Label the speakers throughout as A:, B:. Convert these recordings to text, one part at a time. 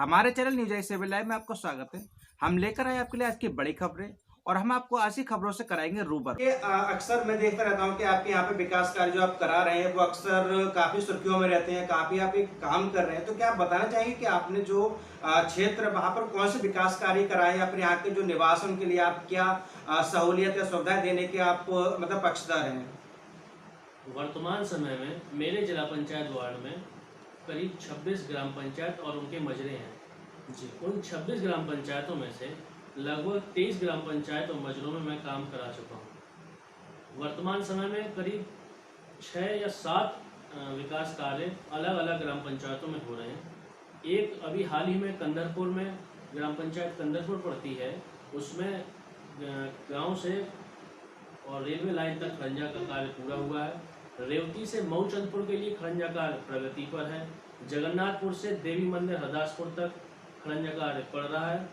A: हमारे channel news आई 7 live में आपको स्वागत है। हम लेकर आए आपके लिए आज की बड़ी खबरें और हम आपको ऐसी खबरों से कराएंगे रूबरू। अक्सर मैं देखता रहता हूं कि आपके यहाँ पे विकास कार्य जो आप करा रहे हैं वो अक्सर काफी सुर्खियों में रहते हैं, काफी आप एक काम कर रहे हैं। तो क्या आप बताना चाहेंगे कि आपने जो क्षेत्र वहां पर कौन से विकास कार्य कराए या फिर यहाँ के जो निवास उनके लिए आप क्या सहूलियत या सुविधाएं देने के आप मतलब पक्षधर हैं?
B: वर्तमान समय में मेरे जिला पंचायत वार्ड में करीब 26 ग्राम पंचायत और उनके मजरे हैं जी। उन 26 ग्राम पंचायतों में से लगभग 23 ग्राम पंचायत और मजरों में मैं काम करा चुका हूँ। वर्तमान समय में करीब 6 या 7 विकास कार्य अलग अलग ग्राम पंचायतों में हो रहे हैं। एक अभी हाल ही में कंदरपुर में ग्राम पंचायत कंदरपुर पड़ती है, उसमें गांव से और रेलवे लाइन तक खरंजा का कार्य पूरा हुआ है। रेवती से मऊचंदपुर के लिए खरंजा कार्य प्रगति पर है। जगन्नाथपुर से देवी मंदिर हरदासपुर तक खरंजा कार्य पड़ रहा है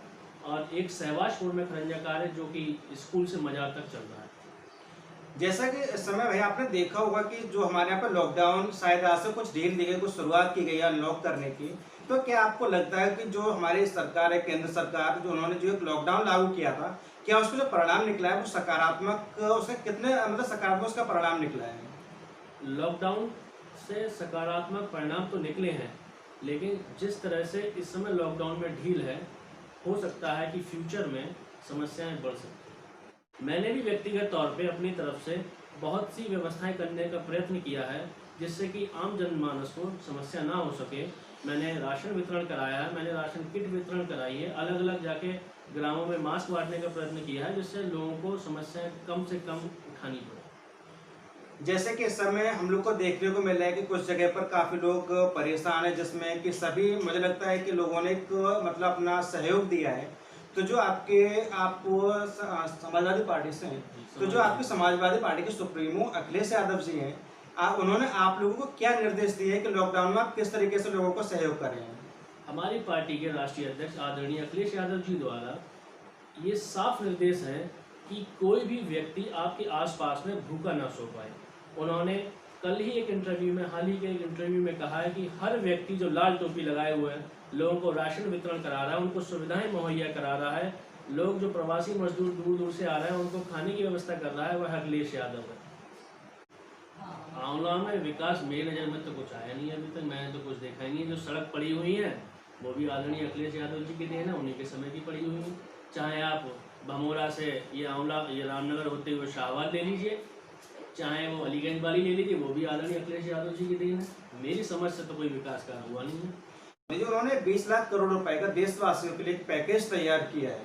B: और एक सहवाजपुर में खरंजा कार्य जो कि स्कूल से मजार तक चल रहा है।
A: जैसा कि इस समय भाई आपने देखा होगा कि जो हमारे यहाँ पर लॉकडाउन शायद आज से कुछ ढील दी गई, कुछ शुरुआत की गई है अनलॉक करने की। तो क्या आपको लगता है कि जो हमारी सरकार है, केंद्र सरकार, जो उन्होंने जो एक लॉकडाउन लागू किया था, क्या उसका जो परिणाम निकला है वो सकारात्मक, उसका कितने मतलब सकारात्मक उसका परिणाम निकला है?
B: लॉकडाउन से सकारात्मक परिणाम तो निकले हैं, लेकिन जिस तरह से इस समय लॉकडाउन में ढील है, हो सकता है कि फ्यूचर में समस्याएं बढ़ सकती हैं। मैंने भी व्यक्तिगत तौर पे अपनी तरफ से बहुत सी व्यवस्थाएं करने का प्रयत्न किया है जिससे कि आम जनमानस को समस्या ना हो सके। मैंने राशन वितरण कराया है, मैंने राशन किट वितरण कराई है, अलग अलग जाके ग्रामों में मास्क बांटने का प्रयत्न किया है जिससे लोगों को समस्याएं कम से कम उठानी पड़े।
A: जैसे कि इस समय हम लोग को देखने को मिल रहा है कि कुछ जगह पर काफी लोग परेशान है, जिसमें कि सभी मुझे लगता है कि लोगों ने एक मतलब अपना सहयोग दिया है। तो जो आप समाजवादी पार्टी से हैं, तो जो आपकी समाजवादी पार्टी के सुप्रीमो अखिलेश यादव जी हैं, उन्होंने आप लोगों को क्या निर्देश दिए हैं कि लॉकडाउन में आप किस तरीके से लोगों को सहयोग कर रहे हैं?
B: हमारी पार्टी के राष्ट्रीय अध्यक्ष आदरणीय अखिलेश यादव जी द्वारा ये साफ निर्देश है कि कोई भी व्यक्ति आपके आसपास में भूखा ना सो पाए। उन्होंने कल ही एक इंटरव्यू में, हाल ही के एक इंटरव्यू में कहा है कि हर व्यक्ति जो लाल टोपी लगाए हुए हैं लोगों को राशन वितरण करा रहा है, उनको सुविधाएं मुहैया करा रहा है। लोग जो प्रवासी मजदूर दूर दूर से आ रहे हैं उनको खाने की व्यवस्था कर रहा है, वह अखिलेश यादव है। आंवला में विकास मेरी नज़र में तो कुछ आया नहीं है अभी तक, मैंने तो कुछ देखा ही नहीं है। जो सड़क पड़ी हुई है वो भी आदरणीय अखिलेश यादव जी की देन है, उन्हीं के समय की पड़ी हुई है। चाहे आप भमोरा से ये आंवला, ये रामनगर होते हुए शाहबाद ले लीजिए, चाहे वो अलीगंज वाली ले लीजिए, वो भी आदरणीय अखिलेश यादव जी की देन है। मेरी समझ से तो कोई विकास कार्य हुआ नहीं है।
A: जो उन्होंने 20 लाख करोड़ रुपए का देशवासियों के लिए एक पैकेज तैयार किया है,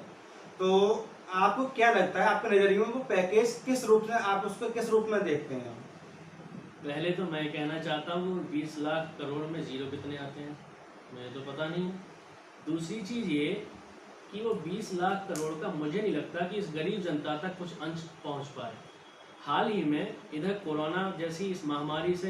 A: तो आपको क्या लगता है, आपके नजरिए में वो पैकेज किस रूप में, आप उसको किस रूप में देखते हैं?
B: पहले तो मैं कहना चाहता हूँ 20 लाख करोड़ में जीरो कितने आते हैं मुझे तो पता नहीं। दूसरी चीज़ ये कि वो 20 लाख करोड़ का मुझे नहीं लगता कि इस गरीब जनता तक कुछ अंश पहुँच पाए। हाल ही में इधर कोरोना जैसी इस महामारी से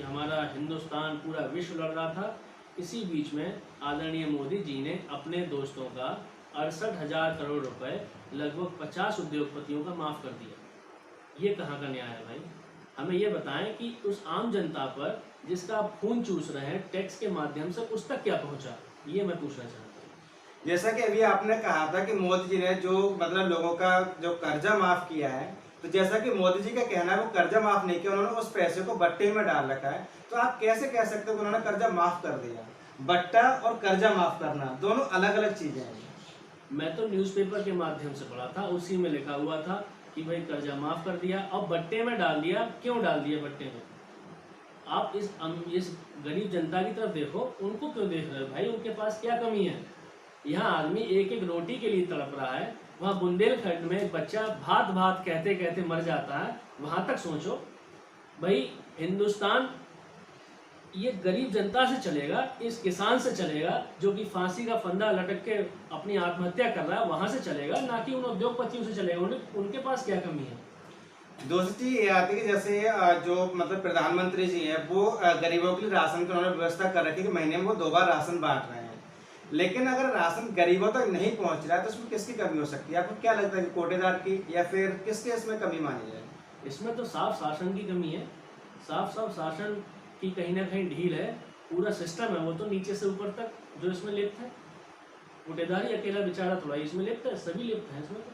B: हमारा हिंदुस्तान, पूरा विश्व लड़ रहा था। इसी बीच में आदरणीय मोदी जी ने अपने दोस्तों का 68,000 करोड़ रुपए लगभग 50 उद्योगपतियों का माफ़ कर दिया। ये कहाँ का न्याय है भाई? हमें ये बताएं कि उस आम जनता पर जिसका आप खून चूस रहे हैं टैक्स के माध्यम से, उस तक क्या पहुँचा, ये मैं पूछना चाहता हूँ।
A: जैसा कि अभी आपने कहा था कि मोदी जी ने जो मतलब लोगों का जो कर्जा माफ किया है, तो जैसा कि मोदी जी का कहना है वो कर्जा माफ नहीं किया, उन्होंने उस पैसे को बट्टे में डाल रखा है। तो आप कैसे कह सकते हो कि उन्होंने कर्जा माफ कर दिया? बट्टा और कर्जा माफ करना दोनों अलग अलग चीजें हैं।
B: मैं तो न्यूज़पेपर के माध्यम से पढ़ा था, उसी में लिखा हुआ था कि भाई कर्जा माफ कर दिया, अब बट्टे में डाल दिया। क्यों डाल दिया बट्टे में? आप इस गरीब जनता की तरफ देखो, उनको क्यों देख रहे हो भाई? उनके पास क्या कमी है? यहाँ आदमी एक एक रोटी के लिए तड़प रहा है, वहाँ बुंदेलखंड में एक बच्चा भात भात कहते कहते मर जाता है। वहाँ तक सोचो भाई। हिंदुस्तान ये गरीब जनता से चलेगा, इस किसान से चलेगा जो कि फांसी का फंदा लटक के अपनी आत्महत्या कर रहा है, वहाँ से चलेगा, ना कि उन उद्योगपतियों से चलेगा। उनके पास क्या कमी है?
A: दूसरी चीज ये आती है कि जैसे जो मतलब प्रधानमंत्री जी हैं वो गरीबों के लिए राशन की उन्होंने व्यवस्था कर रखी है कि महीने में वो 2 बार राशन बांट रहे हैं। लेकिन अगर राशन गरीबों तक नहीं पहुंच रहा है तो उसमें किसकी कमी हो सकती है? आपको क्या लगता है कि कोटेदार की, या फिर किसके इसमें कमी मानी जाए?
B: इसमें तो साफ शासन की कमी है, साफ शासन की कहीं ना कहीं ढील है। पूरा सिस्टम है वो तो नीचे से ऊपर तक जो इसमें लिप्त है। गुटेदारी अकेला बेचारा थोड़ा इसमें लिप्त है, सभी लिप्त हैं इसमें। तो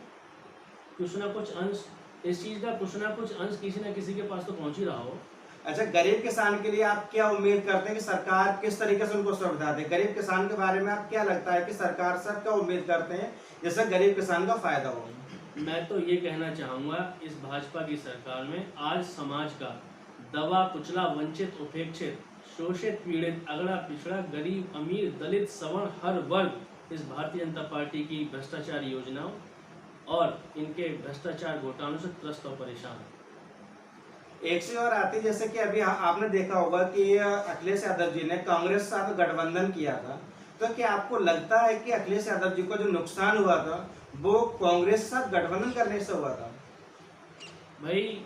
B: कुछ ना कुछ अंश इस चीज़ का, कुछ ना कुछ अंश किसी न किसी के पास तो पहुंच ही रहा हो।
A: अच्छा, गरीब किसान के लिए आप क्या उम्मीद करते हैं कि सरकार किस तरीके से उनको सुविधा दे? गरीब किसान के बारे में आप क्या लगता है कि सरकार से आप क्या उम्मीद करते हैं जिससे गरीब किसान का फायदा हो?
B: मैं तो ये कहना चाहूँगा, इस भाजपा की सरकार में आज समाज का दबा कुचला, वंचित, उपेक्षित, शोषित, पीड़ित, अगड़ा पिछड़ा, गरीब, अमीर, दलित, सवर्ण, हर वर्ग इस भारतीय जनता पार्टी की भ्रष्टाचार योजनाओं और इनके भ्रष्टाचार घोटालों से त्रस्त और परेशान है।
A: एक चीज और आती है, जैसे कि अभी आपने देखा होगा कि अखिलेश यादव जी ने कांग्रेस के साथ गठबंधन किया था, तो क्या आपको लगता है कि अखिलेश यादव जी को जो नुकसान हुआ था वो कांग्रेस के साथ गठबंधन करने से हुआ था?
B: भाई,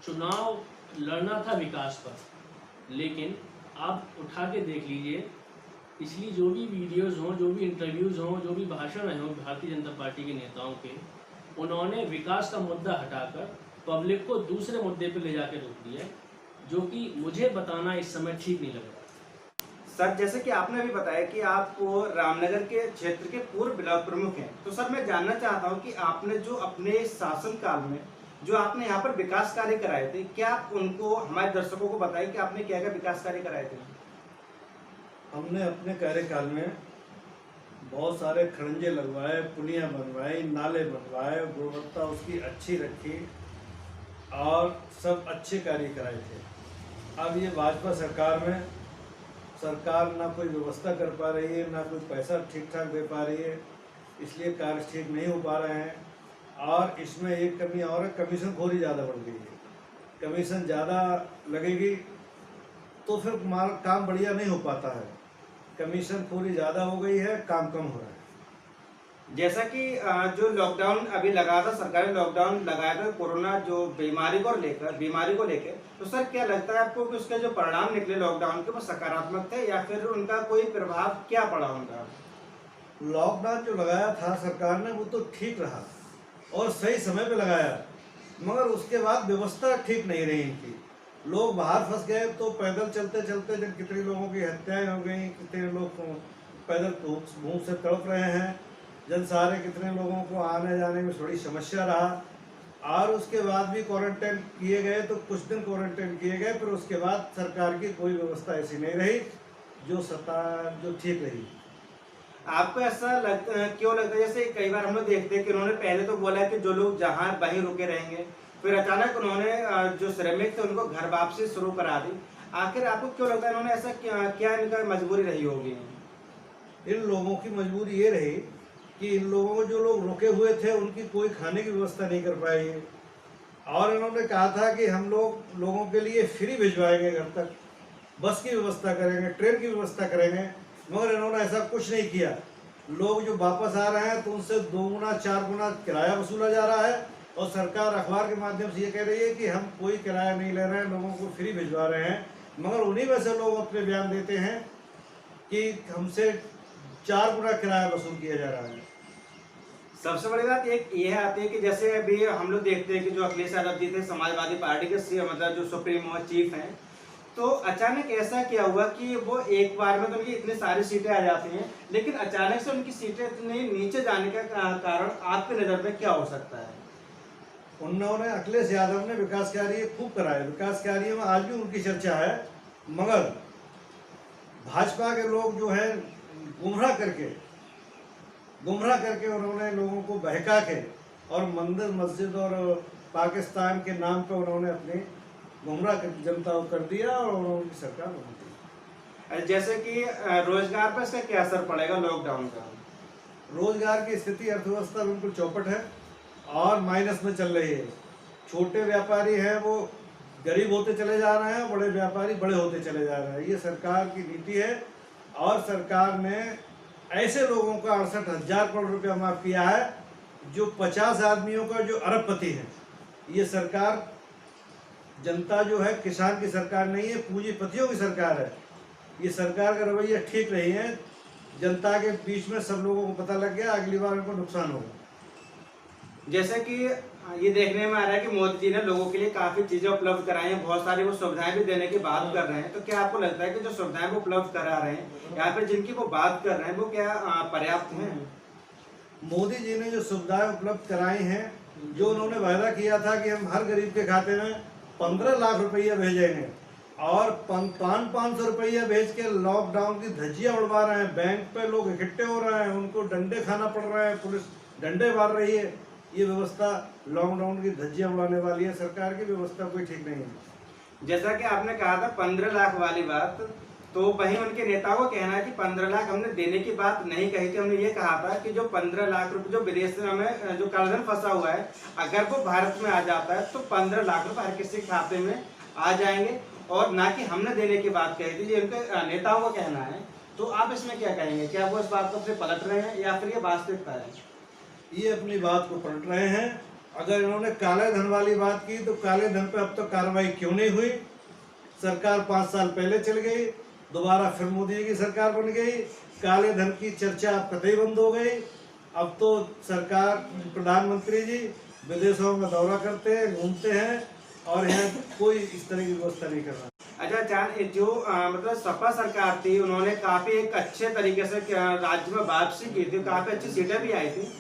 B: चुनाव लड़ना था विकास पर, लेकिन आप उठा के देख लीजिए, पिछली जो भी वीडियोज़ हों, जो भी इंटरव्यूज़ हों, जो भी भाषण हों भारतीय जनता पार्टी के नेताओं के, उन्होंने विकास का मुद्दा हटाकर पब्लिक को दूसरे मुद्दे पर ले जाकर रोक दिया, जो कि मुझे बताना इस समय ठीक नहीं लग रहा।
A: सर, जैसे कि आपने अभी बताया कि आप रामनगर के क्षेत्र के पूर्व ब्लॉक प्रमुख हैं, तो सर मैं जानना चाहता हूं कि आपने जो अपने शासन काल में जो आपने यहाँ पर विकास कार्य कराए थे, क्या आप उनको हमारे दर्शकों को बताएं कि आपने क्या क्या विकास कार्य कराए थे?
C: हमने अपने कार्यकाल में बहुत सारे खड़ंजे लगवाए, पुलियाँ बनवाई, नाले बनवाए, गुणवत्ता उसकी अच्छी रखी और सब अच्छे कार्य कराए थे। अब ये भाजपा सरकार में सरकार ना कोई व्यवस्था कर पा रही है, ना कोई पैसा ठीक ठाक दे पा रही है, इसलिए कार्य ठीक नहीं हो पा रहे हैं। और इसमें एक कमी और है, कमीशन खोरी ज़्यादा बढ़ गई है। कमीशन ज़्यादा लगेगी तो फिर काम बढ़िया नहीं हो पाता है। कमीशन खोरी ज़्यादा हो गई है, काम कम हो रहा है।
A: जैसा कि जो लॉकडाउन अभी लगा था, सरकारी लॉकडाउन लगाया था कोरोना जो बीमारी को लेकर, तो सर क्या लगता है आपको कि उसके जो परिणाम निकले लॉकडाउन के वो सकारात्मक थे या फिर उनका कोई प्रभाव क्या पड़ा उनका?
C: लॉकडाउन जो लगाया था सरकार ने वो तो ठीक रहा और सही समय पे लगाया, मगर उसके बाद व्यवस्था ठीक नहीं रही इनकी। लोग बाहर फंस गए तो पैदल चलते चलते जब कितने लोगों की हत्याएं हो गई, कितने लोग पैदल भूख से तड़प रहे हैं, जनसहारे कितने लोगों को आने जाने में थोड़ी समस्या रहा। और उसके बाद भी क्वारंटाइन किए गए, तो कुछ दिन क्वारंटाइन किए गए, फिर उसके बाद सरकार की कोई व्यवस्था ऐसी नहीं रही जो ठीक रही।
A: आपको ऐसा क्यों लगता है? जैसे कई बार हम लोग देखते हैं कि उन्होंने पहले तो बोला कि जो लोग जहाँ वहीं रुके रहेंगे, फिर अचानक उन्होंने जो श्रमिक थे उनको घर वापसी शुरू करा दी। आखिर आपको क्यों लगता है इन्होंने ऐसा क्या इनका मजबूरी रही होगी?
C: इन लोगों की मजबूरी ये रही कि इन लोगों को जो लोग रुके हुए थे उनकी कोई खाने की व्यवस्था नहीं कर पाए। और इन्होंने कहा था कि हम लोगों के लिए फ्री भिजवाएंगे, घर तक बस की व्यवस्था करेंगे, ट्रेन की व्यवस्था करेंगे, मगर इन्होंने ऐसा कुछ नहीं किया। लोग जो वापस आ रहे हैं तो उनसे 2 गुना 4 गुना किराया वसूला जा रहा है और सरकार अखबार के माध्यम से ये कह रही है कि हम कोई किराया नहीं ले रहे हैं, लोगों को फ्री भिजवा रहे हैं, मगर उन्हीं में से लोग अपने बयान देते हैं कि हमसे 4 गुना किराया वसूल किया जा रहा है।
A: सबसे बड़ी बात एक ये आती है कि जैसे अभी हम लोग देखते हैं कि जो अखिलेश यादव जी थे समाजवादी पार्टी के मतलब जो सुप्रीमो चीफ हैं, तो अचानक ऐसा क्या हुआ कि वो एक बार में तो उनकी इतनी सारी सीटें आ जाती हैं, लेकिन अचानक से उनकी सीटें इतनी नीचे जाने का कारण आपकी नज़र में क्या हो सकता है?
C: उन्होंने अखिलेश यादव ने विकास कार्य खूब कराए, विकास कार्य में आज भी उनकी चर्चा है, मगर भाजपा के लोग जो है गुमराह करके उन्होंने लोगों को बहका के और मंदिर मस्जिद और पाकिस्तान के नाम पे उन्होंने अपनी गुमराह जनता को कर दिया और उनकी सरकार बना दी।
A: जैसे कि रोजगार पर इसका क्या असर पड़ेगा लॉकडाउन का?
C: रोजगार की स्थिति, अर्थव्यवस्था बिल्कुल चौपट है और माइनस में चल रही है। छोटे व्यापारी हैं वो गरीब होते चले जा रहे हैं, बड़े व्यापारी बड़े होते चले जा रहे हैं। ये सरकार की नीति है और सरकार ने ऐसे लोगों का 68,000 करोड़ रुपया माफ किया है जो 50 आदमियों का जो अरबपति है। ये सरकार, जनता जो है किसान की सरकार नहीं है, पूंजीपतियों की सरकार है। ये सरकार का रवैया ठीक नहीं है, जनता के बीच में सब लोगों को पता लग गया, अगली बार उनको नुकसान होगा।
A: जैसे कि ये देखने में आ रहा है कि मोदी जी ने लोगों के लिए काफी चीजें उपलब्ध कराई हैं, बहुत सारी वो सुविधाएं भी देने की बात कर रहे हैं। तो क्या आपको लगता है कि जो सुविधाएं वो उपलब्ध करा रहे हैं या फिर जिनकी वो बात कर रहे हैं वो क्या पर्याप्त हैं?
C: मोदी जी ने जो सुविधाएं उपलब्ध कराई हैं, जो उन्होंने वायदा किया था कि हम हर गरीब के खाते में 15 लाख रुपया भेजेंगे, और 500 रुपया भेज के लॉकडाउन की धज्जियां उड़वा रहे हैं। बैंक पे लोग इकट्ठे हो रहे हैं, उनको डंडे खाना पड़ रहा है, पुलिस डंडे मार रही है। ये व्यवस्था लॉकडाउन की धज्जियां उड़ाने वाली है। सरकार की व्यवस्था कोई ठीक नहीं है।
A: जैसा कि आपने कहा था 15 लाख वाली बात, तो वहीं उनके नेताओं को कहना है कि 15 लाख हमने देने की बात नहीं कही थी। हमने ये कहा था कि जो 15 लाख रुपए जो विदेश में जो कालाधन फंसा हुआ है, अगर वो भारत में आ जाता है तो 15 लाख रुपए हर किसी के खाते में आ जाएंगे, और ना कि हमने देने की बात कही थी। ये उनके नेताओं का कहना है। तो आप इसमें क्या कहेंगे? क्या वो इस बात को अपने पलट रहे हैं या फिर ये वास्तविकता है?
C: ये अपनी बात को पलट रहे हैं। अगर इन्होंने काले धन वाली बात की तो काले धन पे अब तक कार्रवाई क्यों नहीं हुई? सरकार 5 साल पहले चल गई, दोबारा फिर मोदी जी की सरकार बन गई, काले धन की चर्चा अब कतई बंद हो गई। अब तो सरकार, प्रधानमंत्री जी विदेशों का दौरा करते हैं, घूमते हैं, और यहाँ कोई इस तरह की व्यवस्था नहीं कर रहा।
A: अच्छा चांद, जो मतलब सपा सरकार थी, उन्होंने काफी एक अच्छे तरीके से राज्य में वापसी की थी, काफी अच्छी सीटें भी आई थी,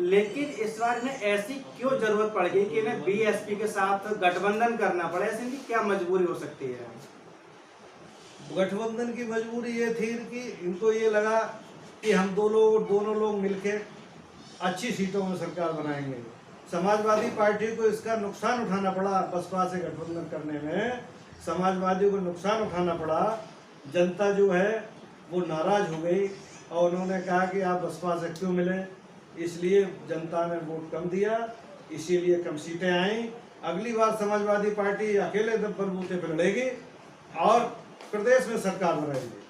A: लेकिन इस बार इन्हें ऐसी क्यों जरूरत पड़ गई कि इन्हें बीएसपी के साथ गठबंधन करना पड़ा? ऐसी इनकी क्या मजबूरी हो सकती है?
C: गठबंधन की मजबूरी ये थी कि इनको ये लगा कि हम दोनों लोग मिलके अच्छी सीटों में सरकार बनाएंगे। समाजवादी पार्टी को इसका नुकसान उठाना पड़ा। बसपा से गठबंधन करने में समाजवादी को नुकसान उठाना पड़ा। जनता जो है वो नाराज हो गई, और उन्होंने कहा कि आप बसपा से क्यों मिले, इसलिए जनता ने वोट कम दिया, इसीलिए कम सीटें आई। अगली बार समाजवादी पार्टी अकेले बलबूते पर लड़ेगी और प्रदेश में सरकार बनाएगी।